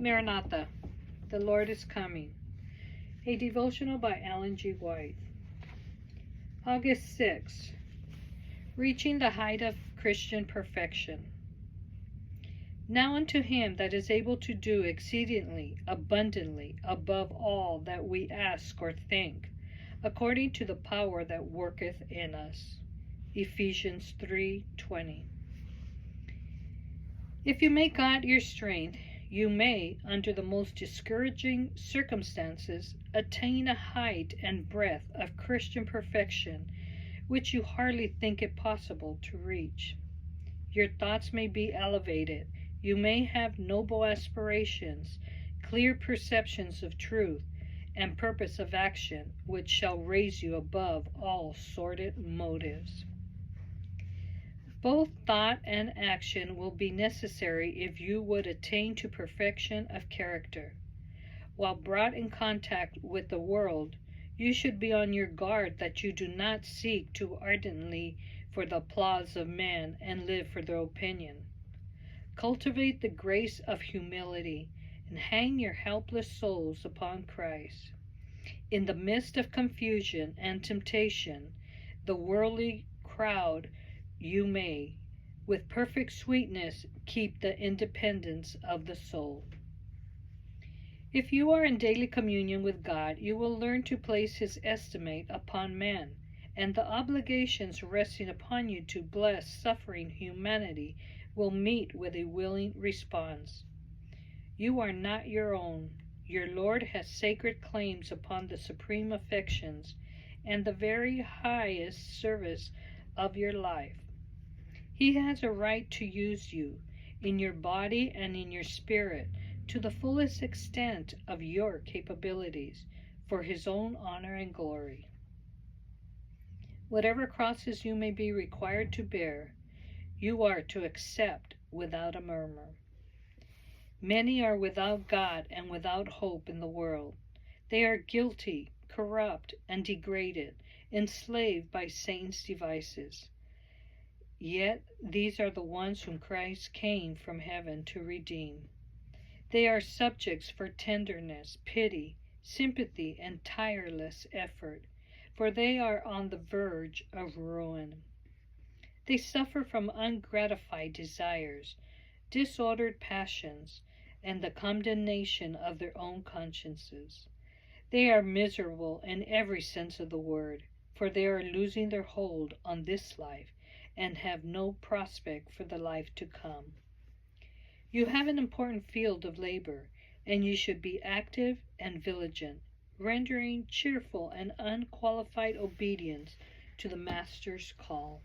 Maranatha, the Lord is coming. A devotional by Ellen G. White. August 6. Reaching the height of Christian perfection. Now unto him that is able to do exceedingly abundantly above all that we ask or think, according to the power that worketh in us. Ephesians 3:20. If you make God your strength, you may, under the most discouraging circumstances, attain a height and breadth of Christian perfection which you hardly think it possible to reach. Your thoughts may be elevated. You may have noble aspirations, clear perceptions of truth, and purpose of action which shall raise you above all sordid motives. Both thought and action will be necessary if you would attain to perfection of character. While brought in contact with the world, you should be on your guard that you do not seek too ardently for the applause of men and live for their opinion. Cultivate the grace of humility and hang your helpless souls upon Christ. In the midst of confusion and temptation, the worldly crowd, you may, with perfect sweetness, keep the independence of the soul. If you are in daily communion with God, you will learn to place His estimate upon men, and the obligations resting upon you to bless suffering humanity will meet with a willing response. You are not your own. Your Lord has sacred claims upon the supreme affections and the very highest service of your life. He has a right to use you in your body and in your spirit to the fullest extent of your capabilities for His own honor and glory. Whatever crosses you may be required to bear, you are to accept without a murmur. Many are without God and without hope in the world. They are guilty, corrupt, and degraded, enslaved by Satan's devices. Yet these are the ones whom Christ came from heaven to redeem. They are subjects for tenderness, pity, sympathy, and tireless effort, for they are on the verge of ruin. They suffer from ungratified desires, disordered passions, and the condemnation of their own consciences. They are miserable in every sense of the word, for they are losing their hold on this life and have no prospect for the life to come. You have an important field of labor, and you should be active and vigilant, rendering cheerful and unqualified obedience to the Master's call.